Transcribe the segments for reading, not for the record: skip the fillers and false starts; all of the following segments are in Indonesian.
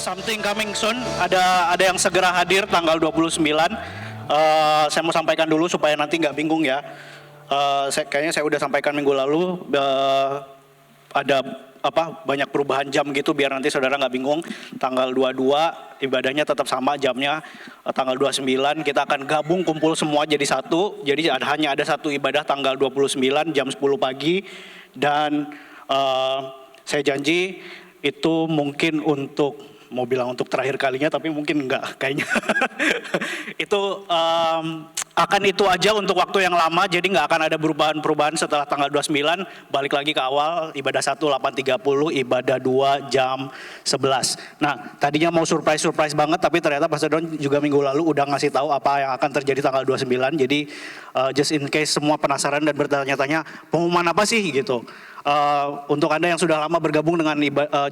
Something coming soon, ada yang segera hadir tanggal 29. Saya mau sampaikan dulu supaya nanti nggak bingung ya. Kayaknya saya udah sampaikan minggu lalu, ada banyak perubahan jam gitu biar nanti saudara nggak bingung. Tanggal 22 ibadahnya tetap sama jamnya. Tanggal 29 kita akan gabung kumpul semua jadi satu. Jadi hanya ada satu ibadah tanggal 29 jam 10 pagi. Dan saya janji itu mungkin mau bilang untuk terakhir kalinya, tapi mungkin enggak kayaknya. Itu akan itu aja untuk waktu yang lama, jadi nggak akan ada perubahan setelah tanggal 29, balik lagi ke awal, ibadah 1 8.30, ibadah 2 jam 11. Nah, tadinya mau surprise banget, tapi ternyata Pastor Don juga minggu lalu udah ngasih tahu apa yang akan terjadi tanggal 29, jadi just in case semua penasaran dan bertanya-tanya, pengumuman apa sih gitu. Untuk Anda yang sudah lama bergabung dengan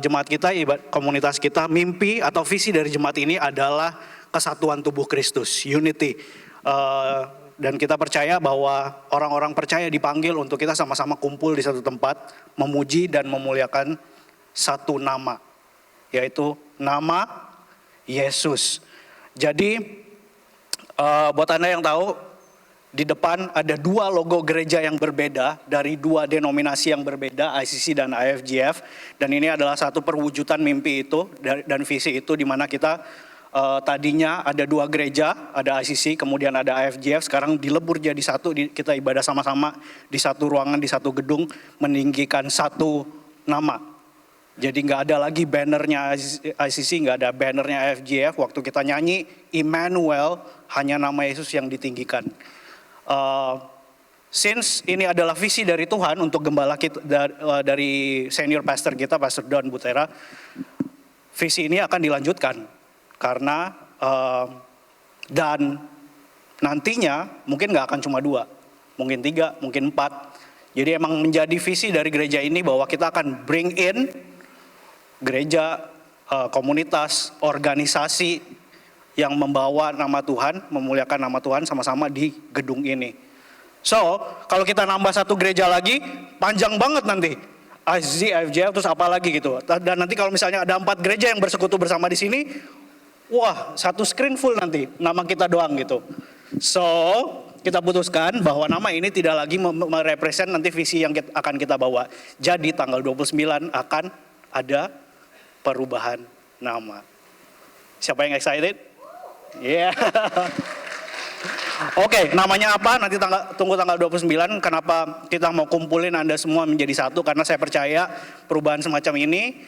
jemaat kita, komunitas kita, mimpi atau visi dari jemaat ini adalah kesatuan tubuh Kristus, unity. Dan kita percaya bahwa orang-orang percaya dipanggil untuk kita sama-sama kumpul di satu tempat, memuji dan memuliakan satu nama, yaitu nama Yesus. Jadi buat Anda yang tahu, di depan ada 2 logo gereja yang berbeda dari 2 denominasi yang berbeda, ICC dan IFGF. Dan ini adalah satu perwujudan mimpi itu dan visi itu, di mana kita tadinya ada 2 gereja, ada ICC, kemudian ada IFGF. Sekarang dilebur jadi satu, kita ibadah sama-sama di satu ruangan, di satu gedung, meninggikan satu nama. Jadi nggak ada lagi bannernya ICC, nggak ada bannernya IFGF. Waktu kita nyanyi Immanuel, hanya nama Yesus yang ditinggikan. Since ini adalah visi dari Tuhan untuk gembala kita, dari senior pastor kita, Pastor Don Butera, visi ini akan dilanjutkan karena dan nantinya mungkin nggak akan cuma 2, mungkin 3, mungkin 4. Jadi emang menjadi visi dari gereja ini bahwa kita akan bring in gereja, komunitas, organisasi yang membawa nama Tuhan, memuliakan nama Tuhan sama-sama di gedung ini. So, kalau kita nambah satu gereja lagi, panjang banget nanti. ICC, IFGF, terus apa lagi gitu. Dan nanti kalau misalnya ada 4 gereja yang bersekutu bersama di sini, wah, satu screen full nanti, nama kita doang gitu. So, kita putuskan bahwa nama ini tidak lagi merepresent nanti visi yang akan kita bawa. Jadi tanggal 29 akan ada perubahan nama. Siapa yang excited? Yeah. Oke, namanya apa? Nanti tunggu tanggal 29. Kenapa kita mau kumpulin Anda semua menjadi satu? Karena saya percaya perubahan semacam ini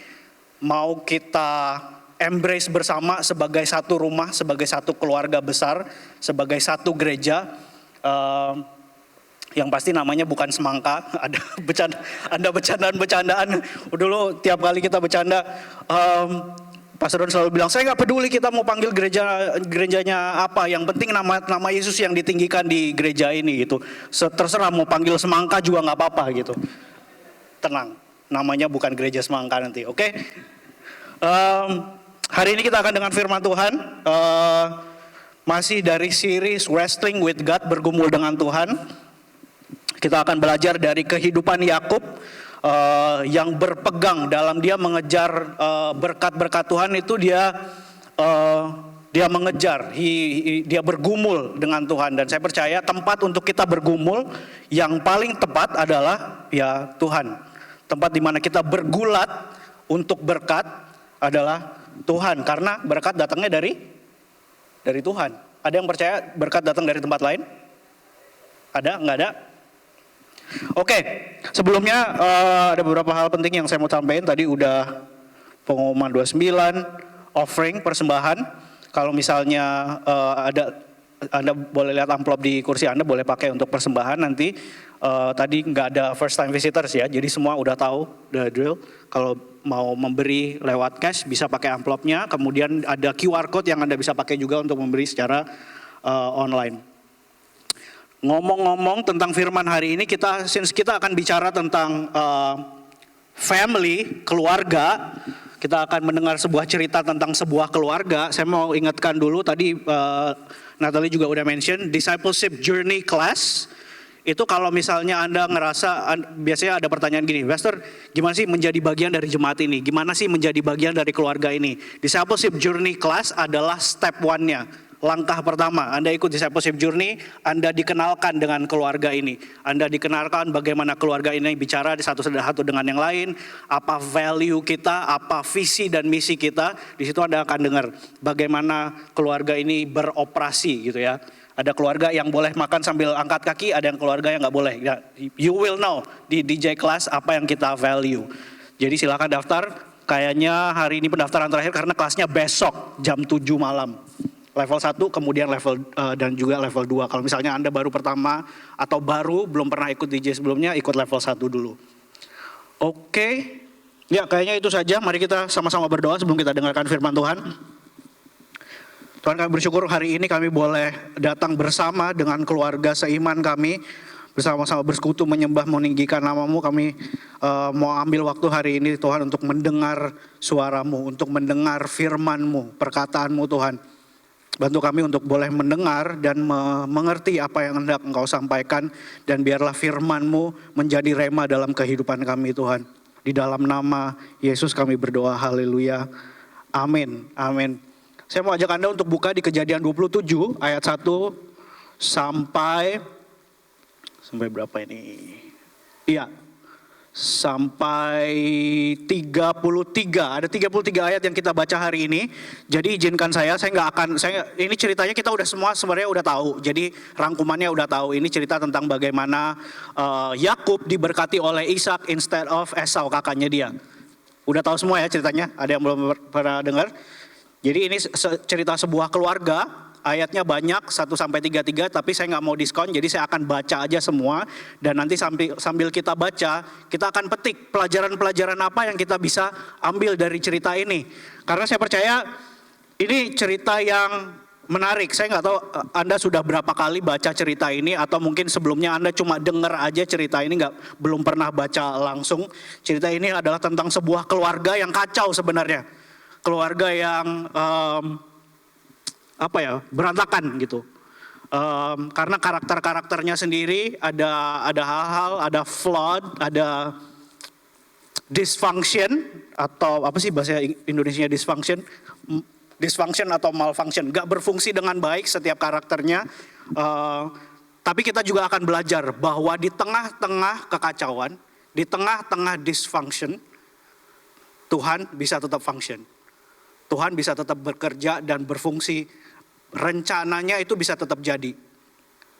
mau kita embrace bersama sebagai satu rumah, sebagai satu keluarga besar, sebagai satu gereja. Yang pasti namanya bukan semangka. Ada bercandaan. Dulu tiap kali kita bercanda, Pastor Don selalu bilang, saya nggak peduli kita mau panggil gerejanya apa, yang penting nama Yesus yang ditinggikan di gereja ini gitu. Terserah mau panggil semangka juga nggak apa-apa gitu. Tenang, namanya bukan gereja semangka nanti, oke? Hari ini kita akan dengan firman Tuhan, masih dari series Wrestling with God, bergumul dengan Tuhan. Kita akan belajar dari kehidupan Yakub, yang berpegang dalam dia mengejar berkat-berkat Tuhan itu, dia mengejar, dia bergumul dengan Tuhan. Dan saya percaya tempat untuk kita bergumul yang paling tepat adalah ya Tuhan. Tempat di mana kita bergulat untuk berkat adalah Tuhan, karena berkat datangnya dari Tuhan. Ada yang percaya berkat datang dari tempat lain? Ada? Nggak ada? Oke, sebelumnya ada beberapa hal penting yang saya mau sampaikan. Tadi udah pengumuman 29, offering, persembahan. Kalau misalnya Anda boleh lihat amplop di kursi Anda, boleh pakai untuk persembahan nanti. Tadi nggak ada first time visitors ya, jadi semua udah tahu, the drill. Kalau mau memberi lewat cash bisa pakai amplopnya. Kemudian ada QR code yang Anda bisa pakai juga untuk memberi secara online. Ngomong-ngomong tentang firman hari ini, kita akan bicara tentang family, keluarga. Kita akan mendengar sebuah cerita tentang sebuah keluarga. Saya mau ingatkan dulu, tadi Natalie juga udah mention, discipleship journey class. Itu kalau misalnya Anda ngerasa, biasanya ada pertanyaan gini, Pastor, gimana sih menjadi bagian dari jemaat ini? Gimana sih menjadi bagian dari keluarga ini? Discipleship Journey Class adalah step 1-nya. Langkah pertama, Anda ikut Discipleship Journey, Anda dikenalkan dengan keluarga ini. Anda dikenalkan bagaimana keluarga ini bicara di satu dengan yang lain, apa value kita, apa visi dan misi kita. Di situ Anda akan dengar bagaimana keluarga ini beroperasi gitu ya. Ada keluarga yang boleh makan sambil angkat kaki, ada yang keluarga yang nggak boleh. You will know di DJ Class apa yang kita value. Jadi silakan daftar. Kayaknya hari ini pendaftaran terakhir karena kelasnya besok jam 7 malam. Level 1 kemudian level dan juga level 2. Kalau misalnya Anda baru pertama atau baru belum pernah ikut DJ sebelumnya, ikut level 1 dulu. Oke. Ya kayaknya itu saja. Mari kita sama-sama berdoa sebelum kita dengarkan firman Tuhan. Tuhan, kami bersyukur hari ini kami boleh datang bersama dengan keluarga seiman kami, bersama-sama bersekutu menyembah meninggikan nama-Mu. Kami mau ambil waktu hari ini Tuhan untuk mendengar suara-Mu, untuk mendengar firman-Mu, perkataan-Mu Tuhan. Bantu kami untuk boleh mendengar dan mengerti apa yang hendak Engkau sampaikan, dan biarlah firman-Mu menjadi rema dalam kehidupan kami Tuhan. Di dalam nama Yesus kami berdoa, haleluya, amin, amin. Saya mau ajak Anda untuk buka di Kejadian 27 ayat 1 sampai berapa ini? Iya. Sampai 33. Ada 33 ayat yang kita baca hari ini. Jadi izinkan saya ini ceritanya kita udah semua sebenarnya udah tahu. Jadi rangkumannya udah tahu. Ini cerita tentang bagaimana Yakub diberkati oleh Ishak instead of Esau, kakaknya dia. Udah tahu semua ya ceritanya? Ada yang belum pernah dengar? Jadi ini cerita sebuah keluarga, ayatnya banyak 1-33, tapi saya nggak mau diskon, jadi saya akan baca aja semua. Dan nanti sambil kita baca, kita akan petik pelajaran-pelajaran apa yang kita bisa ambil dari cerita ini. Karena saya percaya ini cerita yang menarik. Saya nggak tahu Anda sudah berapa kali baca cerita ini, atau mungkin sebelumnya Anda cuma dengar aja cerita ini, belum pernah baca langsung. Cerita ini adalah tentang sebuah keluarga yang kacau sebenarnya. Keluarga yang berantakan gitu. Karena karakternya sendiri ada hal-hal, ada flawed, ada dysfunction, atau apa sih bahasa Indonesianya dysfunction? Dysfunction atau malfunction, gak berfungsi dengan baik setiap karakternya. Tapi kita juga akan belajar bahwa di tengah-tengah kekacauan, di tengah-tengah dysfunction, Tuhan bisa tetap function. Tuhan bisa tetap bekerja dan berfungsi. Rencananya itu bisa tetap jadi.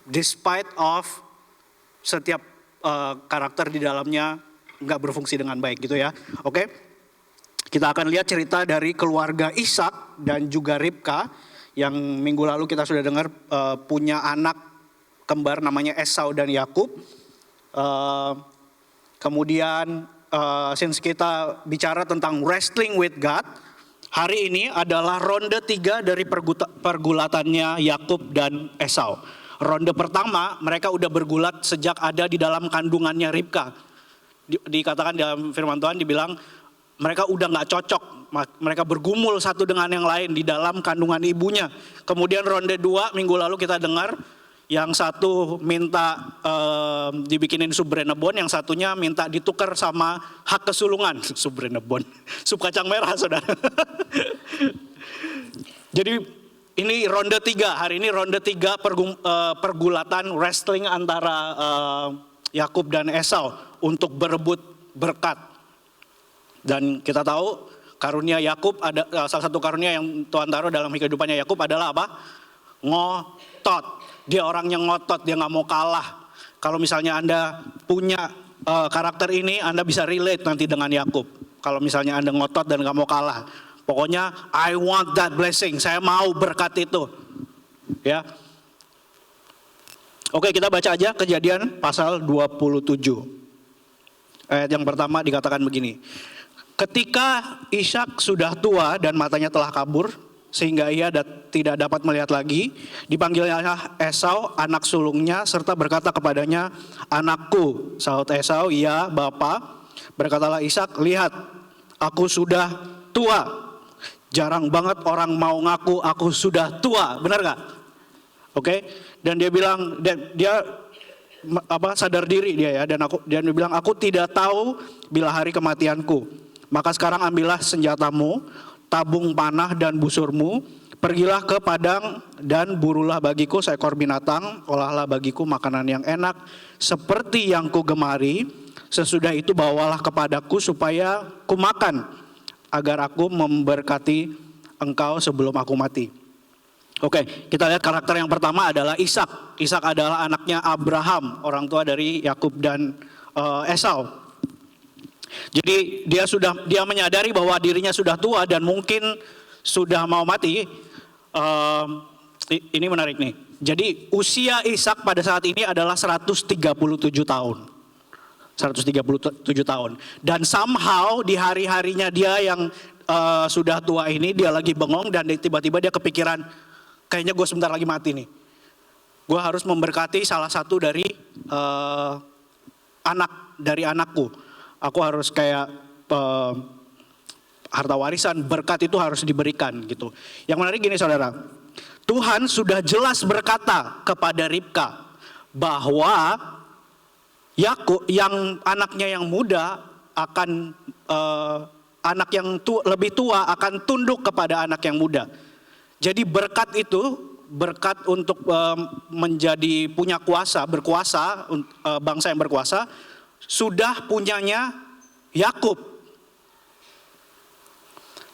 Despite of setiap karakter di dalamnya nggak berfungsi dengan baik gitu ya. Oke. Kita akan lihat cerita dari keluarga Ishak dan juga Ribka. Yang minggu lalu kita sudah dengar punya anak kembar namanya Esau dan Yakub. Kemudian since kita bicara tentang wrestling with God, hari ini adalah ronde 3 dari pergulatannya Yakub dan Esau. Ronde pertama mereka udah bergulat sejak ada di dalam kandungannya Ribka. Dikatakan dalam firman Tuhan dibilang mereka udah gak cocok. Mereka bergumul satu dengan yang lain di dalam kandungan ibunya. Kemudian ronde 2 minggu lalu kita dengar yang satu minta dibikinin sup Brenebon, yang satunya minta ditukar sama hak kesulungan. Sup Brenebon, sup kacang merah saudara. Jadi ini ronde 3, hari ini ronde 3 pergulatan wrestling antara Yakub dan Esau untuk berebut berkat. Dan kita tahu karunia Yakub, ada salah satu karunia yang Tuhan taruh dalam kehidupannya Yakub adalah apa? Ngotot. Dia orang yang ngotot, dia gak mau kalah. Kalau misalnya Anda punya karakter ini, Anda bisa relate nanti dengan Yakub. Kalau misalnya Anda ngotot dan gak mau kalah. Pokoknya I want that blessing, saya mau berkat itu. Ya. Oke, kita baca aja Kejadian pasal 27. Ayat yang pertama dikatakan begini. Ketika Ishak sudah tua dan matanya telah kabur, sehingga ia tidak dapat melihat lagi, dipanggilnya Esau, anak sulungnya, serta berkata kepadanya, "Anakku." Sahut Esau, "Ya, Bapa." Berkatalah Ishak, "Lihat, aku sudah tua. Jarang banget orang mau ngaku aku sudah tua." Benar gak? Oke. Dan dia bilang, sadar diri dia ya, dan dia bilang, aku tidak tahu bila hari kematianku. Maka sekarang ambillah senjatamu, tabung panah dan busurmu, pergilah ke padang dan burulah bagiku seekor binatang, olahlah bagiku makanan yang enak seperti yang ku gemari. Sesudah itu bawalah kepadaku supaya ku makan, agar aku memberkati engkau sebelum aku mati. Oke, kita lihat karakter yang pertama adalah Ishak. Ishak adalah anaknya Abraham, orang tua dari Yakub dan Esau. Jadi dia menyadari bahwa dirinya sudah tua dan mungkin sudah mau mati. Ini menarik nih. Jadi usia Ishak pada saat ini adalah 137 tahun. 137 tahun. Dan somehow di hari-harinya dia yang sudah tua ini, dia lagi bengong dan tiba-tiba dia kepikiran, kayaknya gue sebentar lagi mati nih. Gue harus memberkati salah satu dari anakku. Aku harus kayak harta warisan, berkat itu harus diberikan gitu. Yang menarik gini saudara, Tuhan sudah jelas berkata kepada Ribka bahwa Yakub yang anaknya yang muda akan anak yang lebih tua akan tunduk kepada anak yang muda. Jadi berkat itu, berkat untuk menjadi punya kuasa, berkuasa, bangsa yang berkuasa, sudah punyanya Yakub.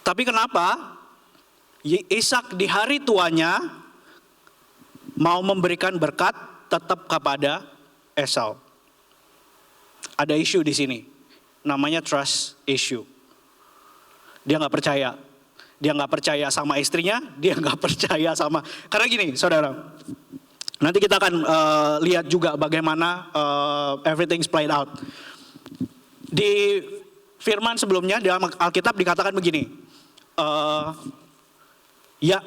Tapi kenapa Ishak di hari tuanya mau memberikan berkat tetap kepada Esau? Ada isu di sini, namanya trust issue. Dia nggak percaya. Dia nggak percaya sama istrinya, dia nggak percaya sama... Karena gini, saudara, nanti kita akan lihat juga bagaimana everything's played out. Di firman sebelumnya, dalam Alkitab dikatakan begini, ya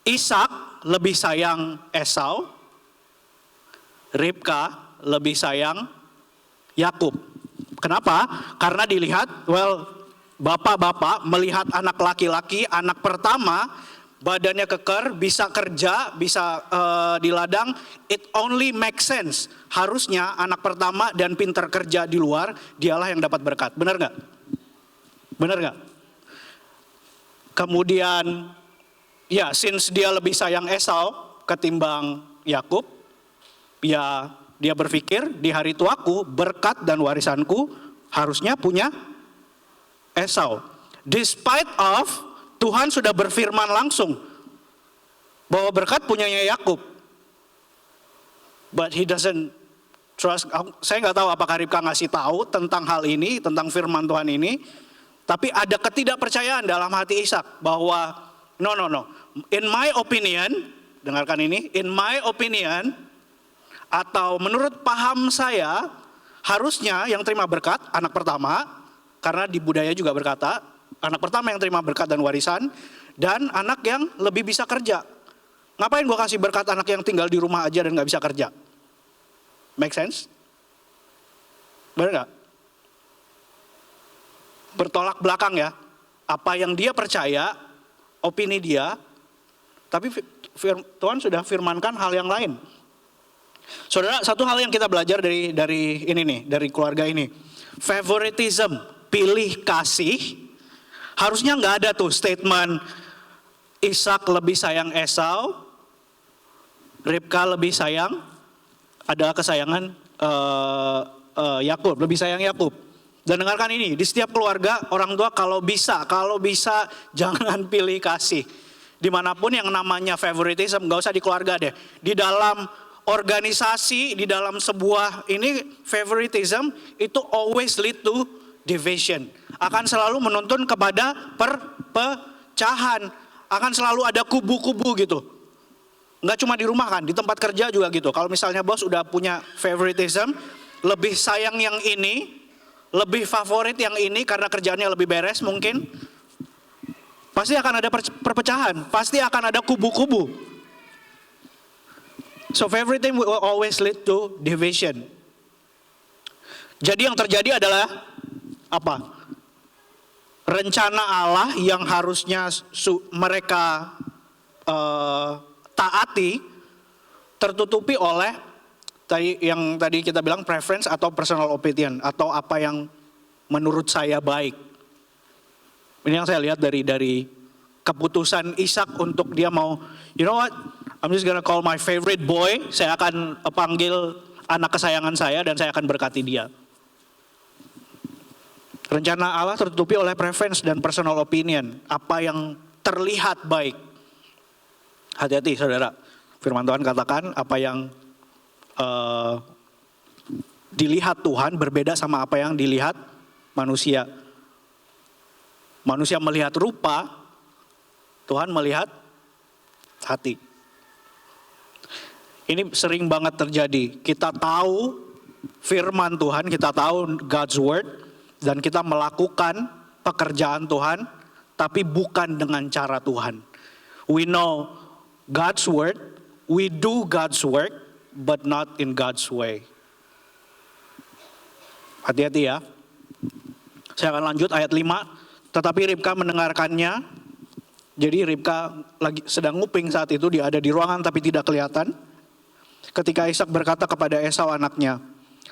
Ishak lebih sayang Esau, Ribka lebih sayang Yakub. Kenapa? Karena dilihat, bapak-bapak melihat anak laki-laki, anak pertama, badannya keker, bisa kerja, bisa di ladang, it only makes sense. Harusnya anak pertama dan pintar kerja di luar, dialah yang dapat berkat. Benar nggak? Benar nggak? Kemudian, ya, since dia lebih sayang Esau ketimbang Yakub, ya dia berpikir di hari tuaku berkat dan warisanku harusnya punya Esau. Despite of Tuhan sudah berfirman langsung bahwa berkat punyanya Yakub, but he doesn't trust. Saya nggak tahu apakah Ribka ngasih tahu tentang hal ini, tentang firman Tuhan ini, tapi ada ketidakpercayaan dalam hati Ishak bahwa no. In my opinion, dengarkan ini, in my opinion, atau menurut paham saya, harusnya yang terima berkat anak pertama, karena di budaya juga berkata, anak pertama yang terima berkat dan warisan, dan anak yang lebih bisa kerja. Ngapain gue kasih berkat anak yang tinggal di rumah aja dan gak bisa kerja? Make sense? Benar gak? Bertolak belakang ya. Apa yang dia percaya, opini dia, tapi Tuhan sudah firmankan hal yang lain. Saudara, satu hal yang kita belajar dari ini nih, dari keluarga ini, favoritism, pilih kasih, harusnya nggak ada tuh statement Ishak lebih sayang Esau, Ribka lebih sayang, ada kesayangan Yakub, lebih sayang Yakub. Dan dengarkan ini, di setiap keluarga orang tua kalau bisa jangan pilih kasih. Dimanapun yang namanya favoritism, nggak usah di keluarga deh, di dalam organisasi, di dalam sebuah ini favoritism itu always lead to division. Akan selalu menuntun kepada perpecahan. Akan selalu ada kubu-kubu gitu. Nggak cuma di rumah kan, di tempat kerja juga gitu. Kalau misalnya bos udah punya favoritism, lebih sayang yang ini, lebih favorit yang ini karena kerjaannya lebih beres mungkin, pasti akan ada perpecahan, pasti akan ada kubu-kubu. So favoritism will always lead to division. Jadi yang terjadi adalah apa? Rencana Allah yang harusnya mereka taati tertutupi oleh tadi kita bilang preference atau personal opinion atau apa yang menurut saya baik. Ini yang saya lihat dari keputusan Ishak untuk dia mau, you know what, I'm just gonna call my favorite boy, saya akan panggil anak kesayangan saya dan saya akan berkati dia. Rencana Allah tertutupi oleh preference dan personal opinion, apa yang terlihat baik. Hati-hati saudara, firman Tuhan katakan apa yang dilihat Tuhan berbeda sama apa yang dilihat manusia. Manusia melihat rupa, Tuhan melihat hati. Ini sering banget terjadi. Kita tahu firman Tuhan, kita tahu God's word, dan kita melakukan pekerjaan Tuhan, tapi bukan dengan cara Tuhan. We know God's word, we do God's work, but not in God's way. Hati-hati ya. Saya akan lanjut ayat 5. Tetapi Ribka mendengarkannya. Jadi Ribka lagi sedang nguping saat itu, dia ada di ruangan tapi tidak kelihatan. Ketika Ishak berkata kepada Esau anaknya,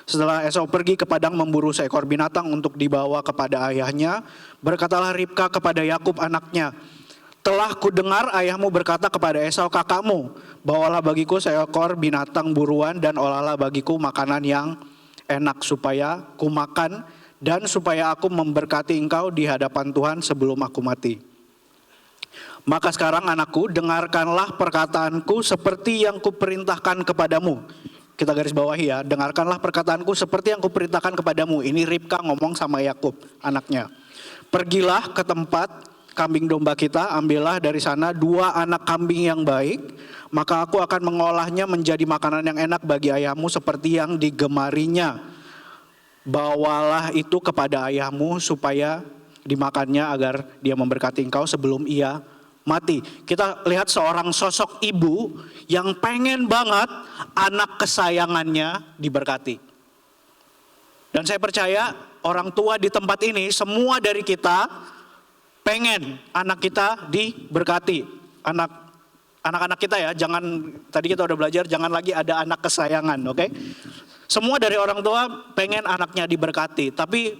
setelah Esau pergi ke padang memburu seekor binatang untuk dibawa kepada ayahnya, berkatalah Ribka kepada Yakub anaknya, telah kudengar ayahmu berkata kepada Esau kakakmu, bawalah bagiku seekor binatang buruan dan olahlah bagiku makanan yang enak supaya ku makan dan supaya aku memberkati engkau di hadapan Tuhan sebelum aku mati. Maka sekarang anakku, dengarkanlah perkataanku seperti yang kuperintahkan kepadamu. Kita garis bawahi ya, dengarkanlah perkataanku seperti yang kuperintahkan kepadamu. Ini Ribka ngomong sama Yakub, anaknya. Pergilah ke tempat kambing domba kita, ambillah dari sana 2 anak kambing yang baik, maka aku akan mengolahnya menjadi makanan yang enak bagi ayahmu seperti yang digemarinya. Bawalah itu kepada ayahmu supaya dimakannya agar dia memberkati engkau sebelum ia mati. Kita lihat seorang sosok ibu yang pengen banget anak kesayangannya diberkati. Dan saya percaya orang tua di tempat ini, semua dari kita pengen anak kita diberkati. Anak-anak kita ya, jangan, tadi kita udah belajar, jangan lagi ada anak kesayangan, oke? Semua dari orang tua pengen anaknya diberkati, tapi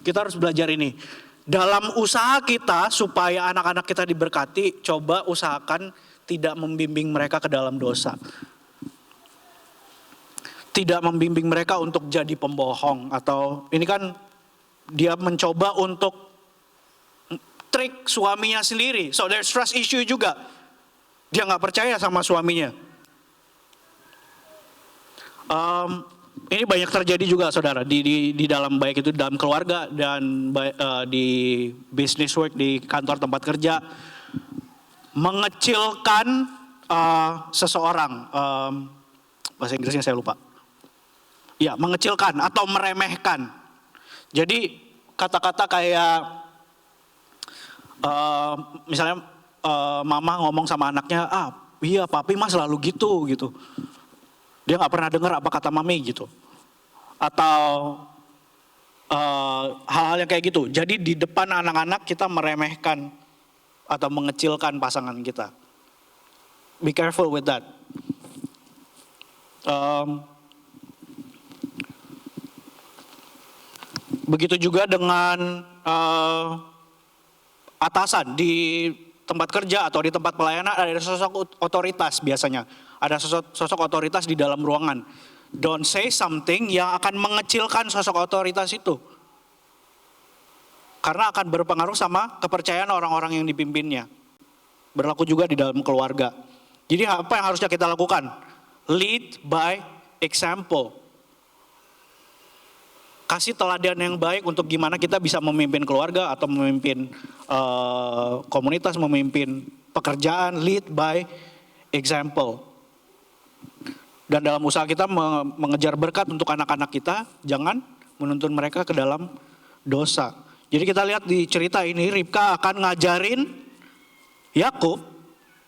kita harus belajar ini. Dalam usaha kita supaya anak-anak kita diberkati, coba usahakan tidak membimbing mereka ke dalam dosa. Tidak membimbing mereka untuk jadi pembohong, atau ini kan dia mencoba untuk trik suaminya sendiri. So there's trust issue juga. Dia gak percaya sama suaminya. Ini banyak terjadi juga saudara di dalam, baik itu dalam keluarga dan di business work, di kantor tempat kerja, mengecilkan seseorang, bahasa Inggrisnya saya lupa, ya mengecilkan atau meremehkan. Jadi kata-kata kayak misalnya mama ngomong sama anaknya, iya papi mah selalu gitu. Dia gak pernah dengar apa kata mami gitu. Atau hal-hal yang kayak gitu. Jadi di depan anak-anak kita meremehkan atau mengecilkan pasangan kita. Be careful with that. Begitu juga dengan atasan di tempat kerja atau di tempat pelayanan, ada sosok otoritas biasanya. Ada sosok otoritas di dalam ruangan. Don't say something yang akan mengecilkan sosok otoritas itu. Karena akan berpengaruh sama kepercayaan orang-orang yang dipimpinnya. Berlaku juga di dalam keluarga. Jadi apa yang harusnya kita lakukan? Lead by example. Kasih teladan yang baik untuk gimana kita bisa memimpin keluarga atau memimpin komunitas, memimpin pekerjaan. Lead by example. Dan dalam usaha kita mengejar berkat untuk anak-anak kita, jangan menuntun mereka ke dalam dosa. Jadi kita lihat di cerita ini, Ribka akan ngajarin Yakub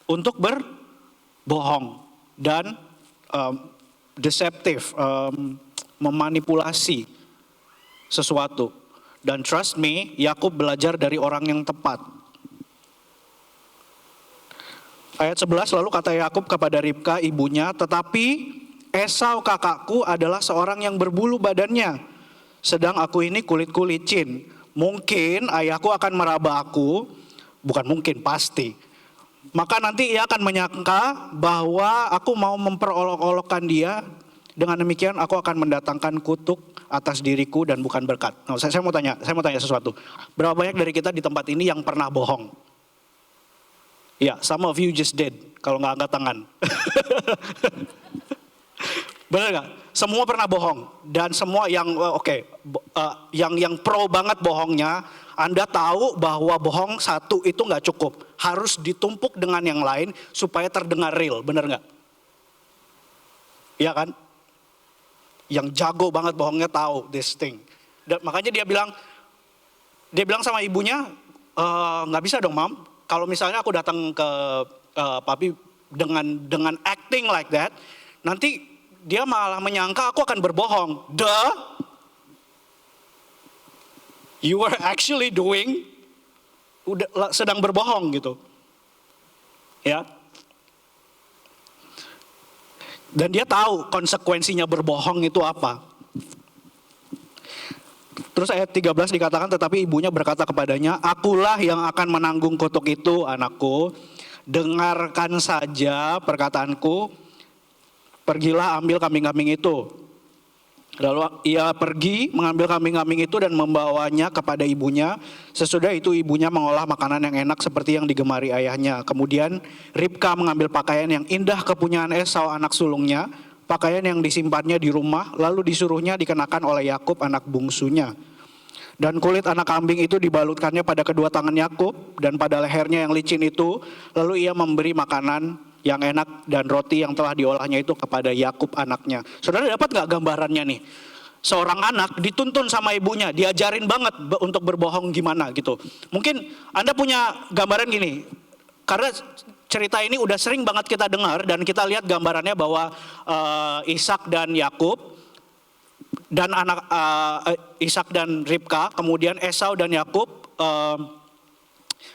untuk berbohong dan deceptive, memanipulasi sesuatu. Dan trust me, Yakub belajar dari orang yang tepat. Ayat 11, lalu kata Yakub kepada Ribka ibunya, tetapi Esau kakakku adalah seorang yang berbulu badannya, sedang aku ini kulitku licin. Mungkin ayahku akan meraba aku, bukan mungkin, pasti. Maka nanti ia akan menyangka bahwa aku mau memperolok-olokkan dia. Dengan demikian aku akan mendatangkan kutuk atas diriku dan bukan berkat. Nah, saya mau tanya sesuatu. Berapa banyak dari kita di tempat ini yang pernah bohong? Ya, some of you just did, kalau nggak angkat tangan. Benar nggak? Semua pernah bohong, dan semua yang yang pro banget bohongnya, Anda tahu bahwa bohong satu itu nggak cukup, harus ditumpuk dengan yang lain supaya terdengar real, benar nggak? Iya kan? Yang jago banget bohongnya tahu this thing. Dan makanya dia bilang sama ibunya, nggak bisa dong mam, kalau misalnya aku datang ke papi dengan acting like that, nanti dia malah menyangka aku akan berbohong. You were actually sedang berbohong gitu. Ya. Dan dia tahu konsekuensinya berbohong itu apa. Terus ayat 13 dikatakan, tetapi ibunya berkata kepadanya, akulah yang akan menanggung kutuk itu anakku. Dengarkan saja perkataanku, pergilah ambil kambing-kambing itu. Lalu ia pergi mengambil kambing-kambing itu dan membawanya kepada ibunya. Sesudah itu ibunya mengolah makanan yang enak seperti yang digemari ayahnya. Kemudian Ribka mengambil pakaian yang indah kepunyaan Esau anak sulungnya, pakaian yang disimpannya di rumah, lalu disuruhnya dikenakan oleh Yakub anak bungsunya. Dan kulit anak kambing itu dibalutkannya pada kedua tangan Yakub dan pada lehernya yang licin itu, lalu ia memberi makanan yang enak dan roti yang telah diolahnya itu kepada Yakub anaknya. Saudara dapat gak gambarannya nih? Seorang anak dituntun sama ibunya, diajarin banget untuk berbohong gimana gitu. Mungkin Anda punya gambaran gini, karena cerita ini udah sering banget kita dengar dan kita lihat gambarannya bahwa Ishak dan Yakub dan Ishak dan Ribka, kemudian Esau dan Yakub,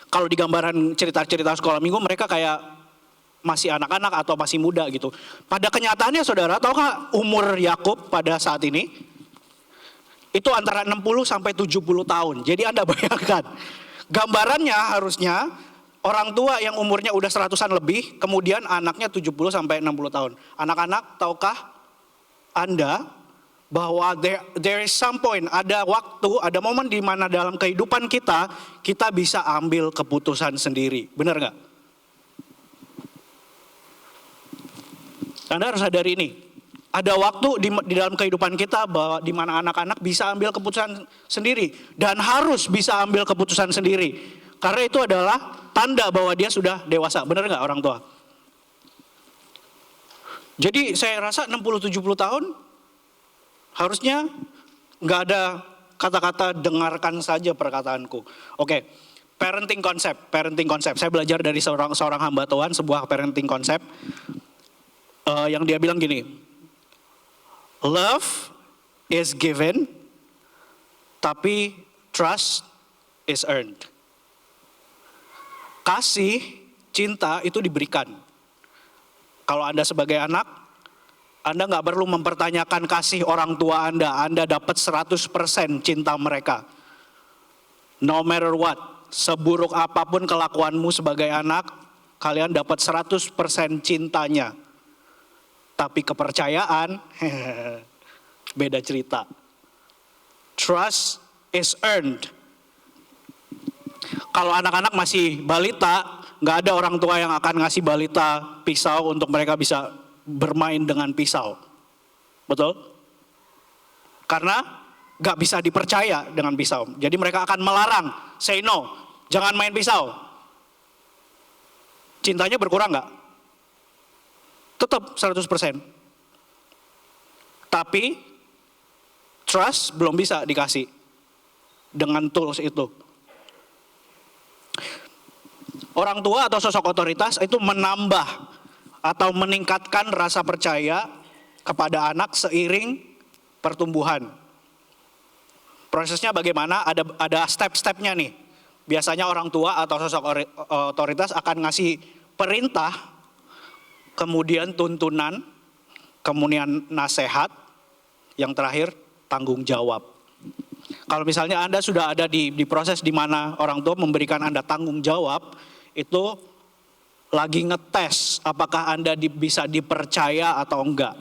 kalau di gambaran cerita-cerita sekolah minggu mereka kayak masih anak-anak atau masih muda gitu. Pada kenyataannya saudara, tahukah umur Yakub pada saat ini? Itu antara 60 sampai 70 tahun. Jadi Anda bayangkan, gambarannya harusnya orang tua yang umurnya udah 100-an lebih, kemudian anaknya 70 sampai 60 tahun. Anak-anak, tahukah Anda bahwa there is some point, ada waktu, ada momen di mana dalam kehidupan kita bisa ambil keputusan sendiri. Benar nggak? Anda harus sadari ini. Ada waktu di dalam kehidupan kita bahwa di mana anak-anak bisa ambil keputusan sendiri dan harus bisa ambil keputusan sendiri. Karena itu adalah tanda bahwa dia sudah dewasa. Benar nggak orang tua? Jadi saya rasa 60-70 tahun harusnya nggak ada kata-kata dengarkan saja perkataanku. Oke, parenting konsep. Saya belajar dari seorang hamba Tuhan sebuah parenting konsep. Yang dia bilang gini, love is given, tapi trust is earned. Kasih, cinta itu diberikan. Kalau Anda sebagai anak, Anda nggak perlu mempertanyakan kasih orang tua Anda dapat 100% cinta mereka. No matter what, seburuk apapun kelakuanmu sebagai anak, kalian dapat 100% cintanya. Tapi kepercayaan, beda cerita. Trust is earned. Kalau anak-anak masih balita, nggak ada orang tua yang akan ngasih balita pisau untuk mereka bisa bermain dengan pisau. Betul? Karena nggak bisa dipercaya dengan pisau. Jadi mereka akan melarang, say no, jangan main pisau. Cintanya berkurang nggak? Tetap 100%. Tapi trust belum bisa dikasih dengan tools itu. Orang tua atau sosok otoritas itu menambah atau meningkatkan rasa percaya kepada anak seiring pertumbuhan. Prosesnya bagaimana? Ada step-stepnya nih. Biasanya orang tua atau sosok otoritas akan ngasih perintah, kemudian tuntunan, kemudian nasihat, yang terakhir tanggung jawab. Kalau misalnya Anda sudah ada di proses di mana orang tua memberikan Anda tanggung jawab, itu lagi ngetes apakah Anda bisa dipercaya atau enggak.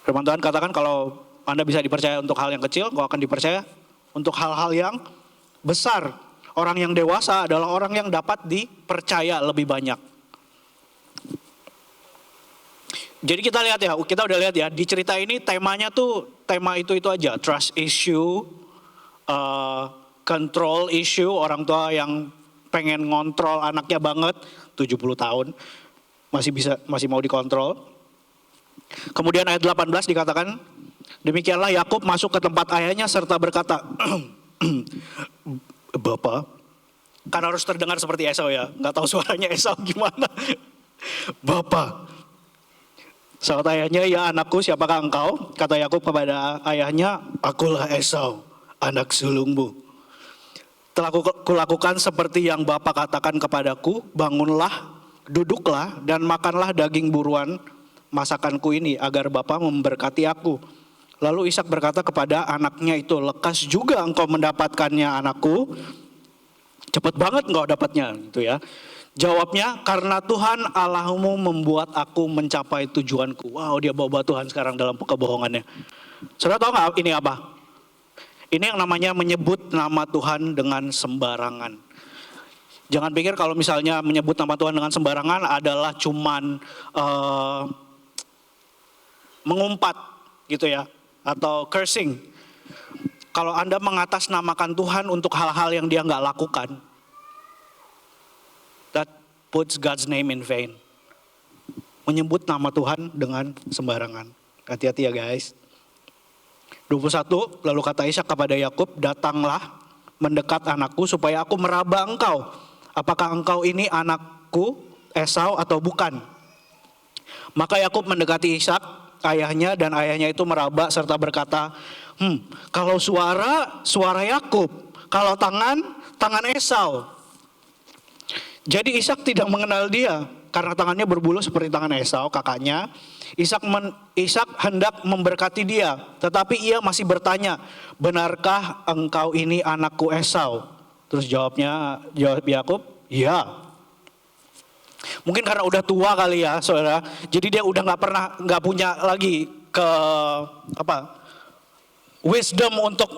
Firman Tuhan katakan kalau Anda bisa dipercaya untuk hal yang kecil, kau akan dipercaya untuk hal-hal yang besar. Orang yang dewasa adalah orang yang dapat dipercaya lebih banyak. Jadi kita lihat ya, kita udah lihat ya, di cerita ini temanya tuh tema itu aja, trust issue, control issue, orang tua yang pengen ngontrol anaknya banget, 70 tahun masih mau dikontrol. Kemudian ayat 18 dikatakan, demikianlah Yakub masuk ke tempat ayahnya serta berkata, Bapak, kan harus terdengar seperti Esau ya, nggak tahu suaranya Esau gimana. Bapak, sahabat ayahnya, ya anakku, siapakah engkau? Kata Yakub kepada ayahnya, akulah Esau, anak sulungmu. Telah kulakukan seperti yang Bapak katakan kepadaku, bangunlah, duduklah, dan makanlah daging buruan masakanku ini, agar Bapak memberkati aku. Lalu Ishak berkata kepada anaknya itu, lekas juga engkau mendapatkannya anakku. Cepet banget engkau dapatnya, gitu ya. Jawabnya, karena Tuhan Allahmu membuat aku mencapai tujuanku. Wow, dia bawa Tuhan sekarang dalam kebohongannya. Saudara tahu nggak ini apa? Ini yang namanya menyebut nama Tuhan dengan sembarangan. Jangan pikir kalau misalnya menyebut nama Tuhan dengan sembarangan adalah cuman mengumpat gitu ya, atau cursing. Kalau Anda mengatasnamakan Tuhan untuk hal-hal yang dia nggak lakukan, that puts God's name in vain. Menyebut nama Tuhan dengan sembarangan. Hati-hati ya guys. 21, lalu kata Ishak kepada Yakub, datanglah mendekat anakku supaya aku meraba engkau. Apakah engkau ini anakku Esau atau bukan? Maka Yakub mendekati Ishak ayahnya, dan ayahnya itu meraba serta berkata, kalau suara Yakub, kalau tangan Esau. Jadi Ishak tidak mengenal dia karena tangannya berbulu seperti tangan Esau kakaknya. Ishak hendak memberkati dia, tetapi ia masih bertanya, benarkah engkau ini anakku Esau? Terus jawab Yakub, ya. Mungkin karena udah tua kali ya, saudara. Jadi dia udah nggak punya lagi wisdom untuk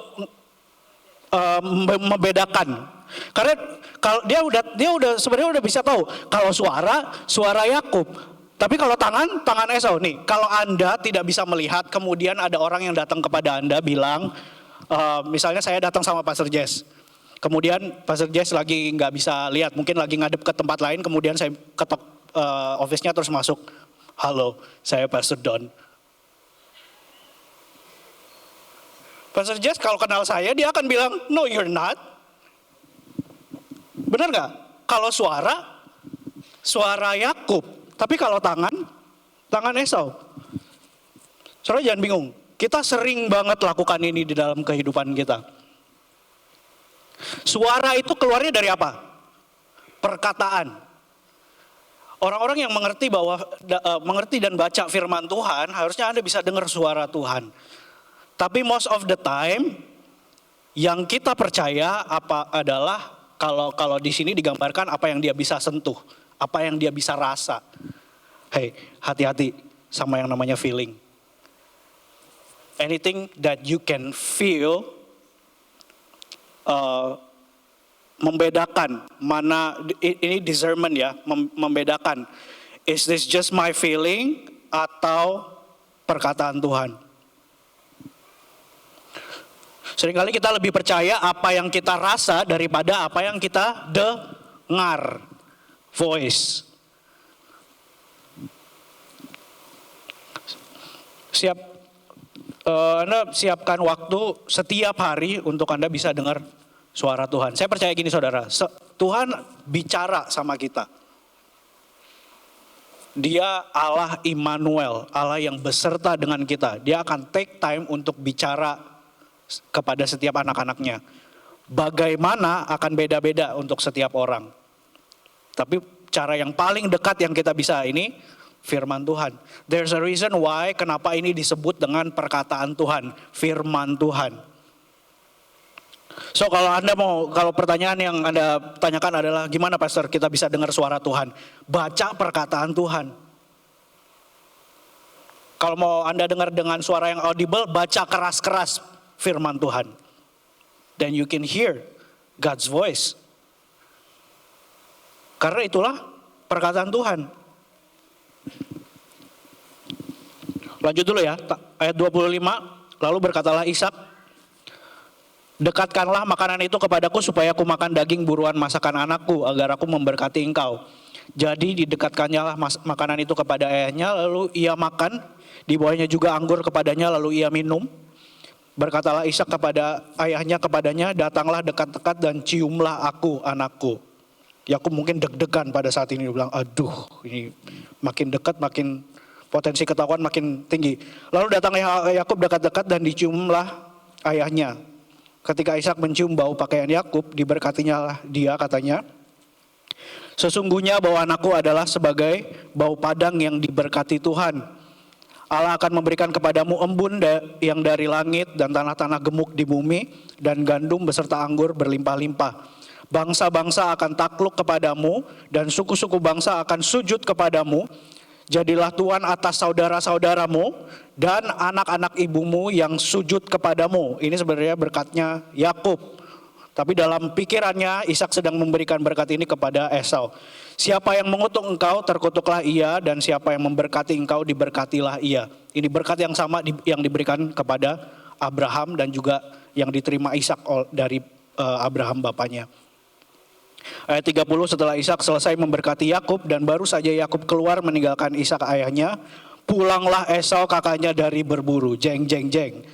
membedakan. Karena kalau dia udah sebenarnya udah bisa tahu kalau suara Yakub. Tapi kalau tangan Esau nih. Kalau Anda tidak bisa melihat, kemudian ada orang yang datang kepada Anda bilang, misalnya saya datang sama Pastor Jess. Kemudian Pastor Jess lagi nggak bisa lihat, mungkin lagi ngadep ke tempat lain. Kemudian saya ketok office-nya terus masuk. Halo, saya Pastor Don. Pastor Jess kalau kenal saya, dia akan bilang, no you're not. Benar nggak? Kalau suara Yakub. Tapi kalau tangan Esau. Saudara jangan bingung. Kita sering banget lakukan ini di dalam kehidupan kita. Suara itu keluarnya dari apa? Perkataan. Orang-orang yang mengerti dan baca firman Tuhan, harusnya Anda bisa dengar suara Tuhan. Tapi most of the time, yang kita percaya adalah kalau di sini digambarkan apa yang dia bisa sentuh, apa yang dia bisa rasa. Hey, hati-hati sama yang namanya feeling. Anything that you can feel, membedakan mana, ini discernment ya, membedakan. Is this just my feeling atau perkataan Tuhan? Seringkali kita lebih percaya apa yang kita rasa daripada apa yang kita dengar. Voice. Anda siapkan waktu setiap hari untuk Anda bisa dengar suara Tuhan. Saya percaya gini saudara, Tuhan bicara sama kita. Dia Allah Immanuel, Allah yang beserta dengan kita. Dia akan take time untuk bicara kepada setiap anak-anaknya. Bagaimana akan beda-beda untuk setiap orang. Tapi cara yang paling dekat yang kita bisa ini, firman Tuhan. There's a reason why kenapa ini disebut dengan perkataan Tuhan, firman Tuhan. So kalau pertanyaan yang Anda tanyakan adalah gimana pastor kita bisa dengar suara Tuhan? Baca perkataan Tuhan. Kalau mau Anda dengar dengan suara yang audible, baca keras-keras firman Tuhan. Then you can hear God's voice. Karena itulah perkataan Tuhan. Lanjut dulu ya, ayat 25. Lalu berkatalah Ishak, dekatkanlah makanan itu kepadaku supaya aku makan daging buruan masakan anakku agar aku memberkati engkau. Jadi didekatkannya lah makanan itu kepada ayahnya, lalu ia makan, dibawanya juga anggur kepadanya, lalu ia minum. Berkatalah Ishak kepada ayahnya kepadanya, datanglah dekat-dekat dan ciumlah aku anakku. Yakub mungkin deg-degan pada saat ini, dia bilang, aduh ini makin dekat makin potensi ketahuan makin tinggi. Lalu datanglah Yakub dekat-dekat dan diciumlah ayahnya. Ketika Ishak mencium bau pakaian Yakub, diberkatinya lah dia, katanya, sesungguhnya bau anakku adalah sebagai bau padang yang diberkati Tuhan. Allah akan memberikan kepadamu embun yang dari langit dan tanah-tanah gemuk di bumi dan gandum beserta anggur berlimpah-limpah. Bangsa-bangsa akan takluk kepadamu dan suku-suku bangsa akan sujud kepadamu. Jadilah tuan atas saudara-saudaramu dan anak-anak ibumu yang sujud kepadamu. Ini sebenarnya berkatnya Yakub. Tapi dalam pikirannya Ishak sedang memberikan berkat ini kepada Esau. Siapa yang mengutuk engkau, terkutuklah ia, dan siapa yang memberkati engkau, diberkatilah ia. Ini berkat yang sama yang diberikan kepada Abraham dan juga yang diterima Ishak dari Abraham bapaknya. Ayat 30, setelah Ishak selesai memberkati Yakub dan baru saja Yakub keluar meninggalkan Ishak ayahnya, pulanglah Esau kakaknya dari berburu. Jeng jeng jeng.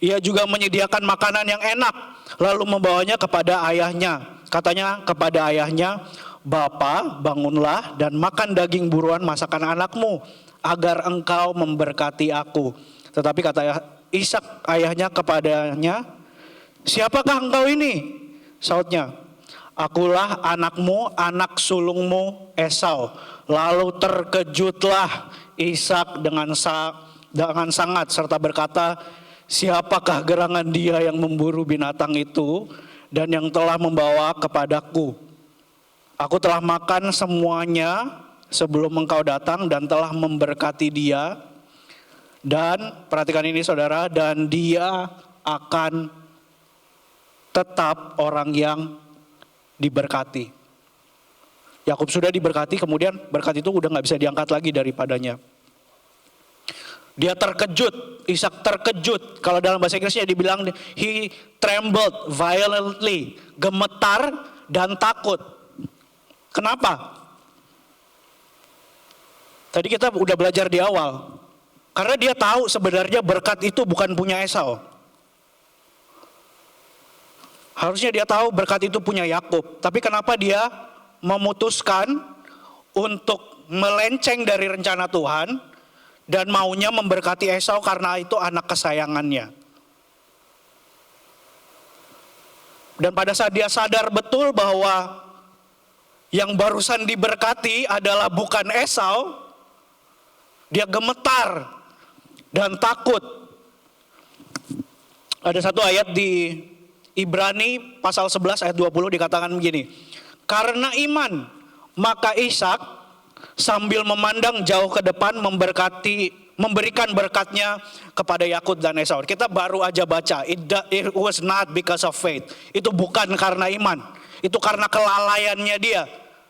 Ia juga menyediakan makanan yang enak, lalu membawanya kepada ayahnya. Katanya kepada ayahnya, Bapa, bangunlah dan makan daging buruan masakan anakmu, agar engkau memberkati aku. Tetapi kata Ishak ayahnya kepadanya, siapakah engkau ini? Sautnya, akulah anakmu, anak sulungmu Esau. Lalu terkejutlah Ishak dengan sangat serta berkata, siapakah gerangan dia yang memburu binatang itu dan yang telah membawa kepadaku? Aku telah makan semuanya sebelum engkau datang dan telah memberkati dia. Dan perhatikan ini saudara, dan dia akan tetap orang yang diberkati. Yakub sudah diberkati, kemudian berkat itu udah gak bisa diangkat lagi daripadanya. Dia terkejut, Ishak terkejut. Kalau dalam bahasa Inggrisnya dibilang he trembled violently, gemetar dan takut. Kenapa? Tadi kita udah belajar di awal. Karena dia tahu sebenarnya berkat itu bukan punya Esau. Harusnya dia tahu berkat itu punya Yakub. Tapi kenapa dia memutuskan untuk melenceng dari rencana Tuhan dan maunya memberkati Esau karena itu anak kesayangannya. Dan pada saat dia sadar betul bahwa yang barusan diberkati adalah bukan Esau, dia gemetar dan takut. Ada satu ayat di Ibrani pasal 11 ayat 20 dikatakan begini. Karena iman, maka Ishak sambil memandang jauh ke depan memberikan berkatnya kepada Yakub dan Esau. Kita baru aja baca, it was not because of faith. Itu bukan karena iman. Itu karena kelalaiannya dia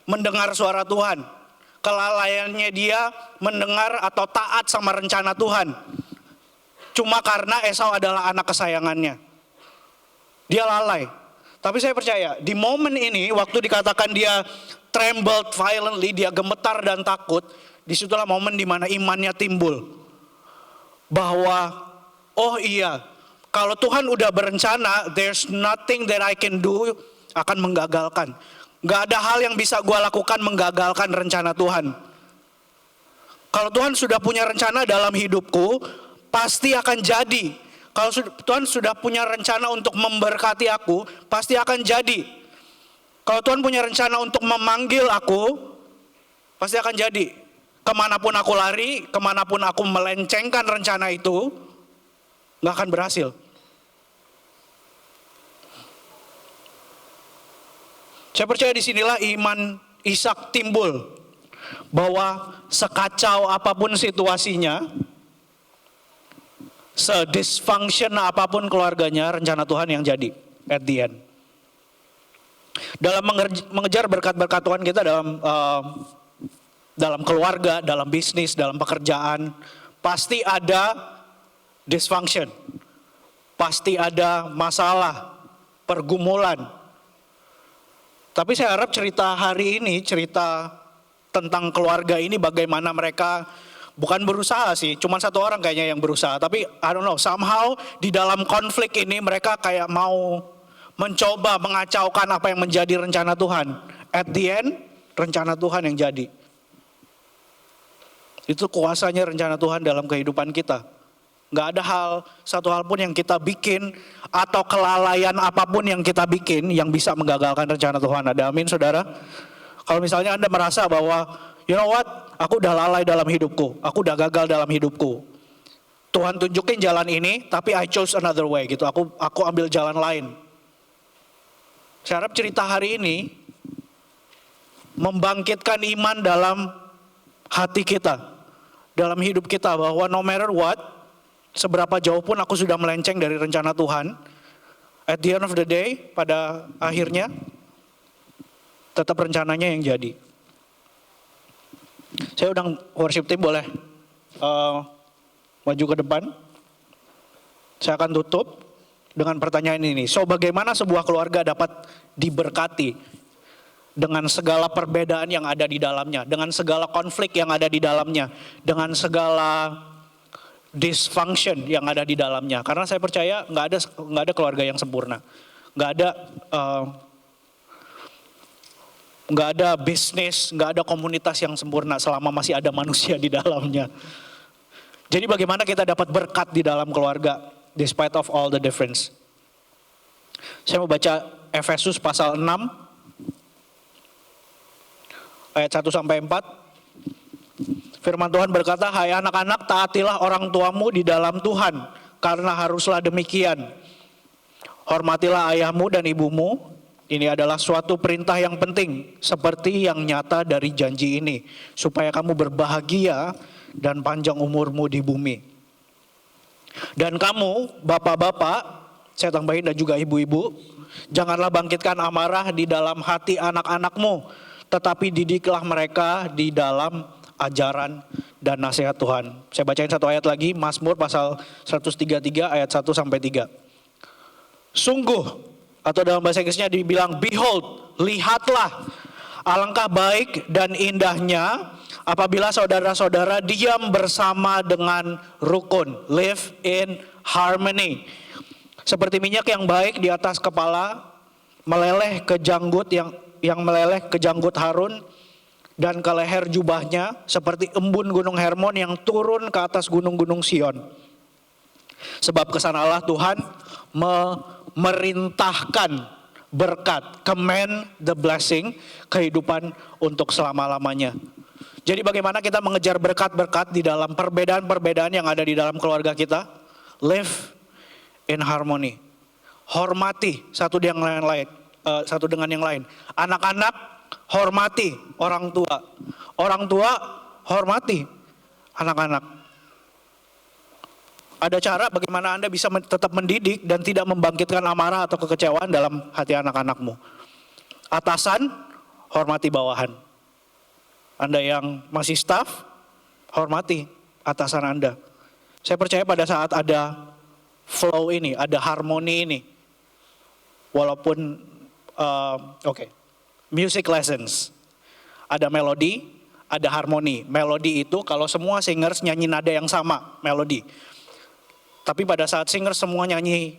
mendengar suara Tuhan. Kelalaiannya dia mendengar atau taat sama rencana Tuhan. Cuma karena Esau adalah anak kesayangannya. Dia lalai. Tapi saya percaya di momen ini waktu dikatakan dia trembled violently, dia gemetar dan takut, disitulah momen dimana imannya timbul. Bahwa oh iya, kalau Tuhan udah berencana, there's nothing that I can do akan menggagalkan. Gak ada hal yang bisa gue lakukan menggagalkan rencana Tuhan. Kalau Tuhan sudah punya rencana dalam hidupku, pasti akan jadi. Kalau Tuhan sudah punya rencana untuk memberkati aku, pasti akan jadi. Kalau Tuhan punya rencana untuk memanggil aku, pasti akan jadi. Kemanapun aku lari, kemanapun aku melencengkan rencana itu, nggak akan berhasil. Saya percaya disinilah iman Ishak timbul. Bahwa sekacau apapun situasinya, sedysfunction apapun keluarganya, rencana Tuhan yang jadi at the end. Dalam mengejar berkat-berkat Tuhan kita dalam keluarga, dalam bisnis, dalam pekerjaan, pasti ada dysfunction, pasti ada masalah, pergumulan. Tapi saya harap cerita hari ini, cerita tentang keluarga ini bagaimana mereka bukan berusaha sih, cuma satu orang kayaknya yang berusaha. Tapi I don't know, somehow di dalam konflik ini mereka kayak mau mencoba mengacaukan apa yang menjadi rencana Tuhan. At the end, rencana Tuhan yang jadi. Itu kuasanya rencana Tuhan dalam kehidupan kita. Nggak ada satu hal pun yang kita bikin atau kelalaian apapun yang kita bikin yang bisa menggagalkan rencana Tuhan. Ada amin saudara? Kalau misalnya Anda merasa bahwa, you know what, aku udah lalai dalam hidupku, aku udah gagal dalam hidupku. Tuhan tunjukin jalan ini, tapi I chose another way gitu. Aku ambil jalan lain. Saya harap cerita hari ini membangkitkan iman dalam hati kita, dalam hidup kita, bahwa no matter what, seberapa jauh pun aku sudah melenceng dari rencana Tuhan, at the end of the day, pada akhirnya, tetap rencananya yang jadi. Saya undang worship team boleh maju ke depan. Saya akan tutup dengan pertanyaan ini. So bagaimana sebuah keluarga dapat diberkati dengan segala perbedaan yang ada di dalamnya, dengan segala konflik yang ada di dalamnya, dengan segala dysfunction yang ada di dalamnya. Karena saya percaya nggak ada keluarga yang sempurna, nggak ada bisnis, nggak ada komunitas yang sempurna selama masih ada manusia di dalamnya. Jadi bagaimana kita dapat berkat di dalam keluarga, despite of all the difference. Saya mau baca Efesus pasal 6, ayat 1 sampai 4. Firman Tuhan berkata, hai anak-anak, taatilah orang tuamu di dalam Tuhan, karena haruslah demikian. Hormatilah ayahmu dan ibumu. Ini adalah suatu perintah yang penting, seperti yang nyata dari janji ini, supaya kamu berbahagia dan panjang umurmu di bumi. Dan kamu, bapak-bapak, saya tambahin dan juga ibu-ibu, janganlah bangkitkan amarah di dalam hati anak-anakmu, tetapi didiklah mereka di dalam ajaran dan nasihat Tuhan. Saya bacain satu ayat lagi, Mazmur pasal 133 ayat 1 sampai 3. Sungguh, atau dalam bahasa Inggrisnya dibilang behold, lihatlah, alangkah baik dan indahnya apabila saudara-saudara diam bersama dengan rukun, live in harmony. Seperti minyak yang baik di atas kepala, meleleh ke janggut yang meleleh ke janggut Harun, dan ke leher jubahnya, seperti embun gunung Hermon yang turun ke atas gunung-gunung Sion. Sebab kesanalah Tuhan memerintahkan berkat, command the blessing, kehidupan untuk selama-lamanya. Jadi bagaimana kita mengejar berkat-berkat di dalam perbedaan-perbedaan yang ada di dalam keluarga kita? Live in harmony. Hormati satu dengan yang lain. Anak-anak hormati orang tua. Orang tua hormati anak-anak. Ada cara bagaimana Anda bisa tetap mendidik dan tidak membangkitkan amarah atau kekecewaan dalam hati anak-anakmu. Atasan, hormati bawahan. Anda yang masih staff, hormati atasan Anda. Saya percaya pada saat ada flow ini, ada harmoni ini. Walaupun, music lessons. Ada melodi, ada harmoni. Melodi itu kalau semua singers nyanyi nada yang sama, melodi. Tapi pada saat singer semua nyanyi,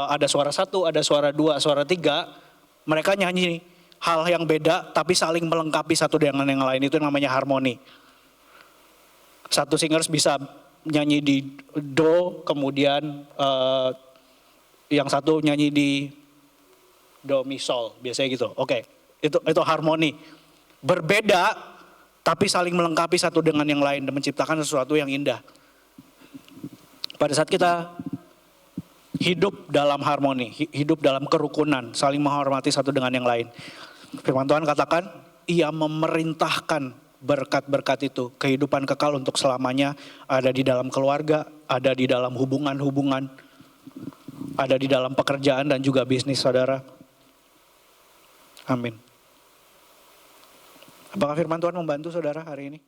ada suara 1, ada suara 2, suara 3, mereka nyanyi hal yang beda tapi saling melengkapi satu dengan yang lain, itu namanya harmoni. Satu singers bisa nyanyi di do, kemudian yang satu nyanyi di do mi sol, biasanya gitu. Oke, itu harmoni. Berbeda tapi saling melengkapi satu dengan yang lain dan menciptakan sesuatu yang indah. Pada saat kita hidup dalam harmoni, hidup dalam kerukunan, saling menghormati satu dengan yang lain. Firman Tuhan katakan, Ia memerintahkan berkat-berkat itu, kehidupan kekal untuk selamanya, ada di dalam keluarga, ada di dalam hubungan-hubungan, ada di dalam pekerjaan dan juga bisnis saudara. Amin. Apakah firman Tuhan membantu saudara hari ini?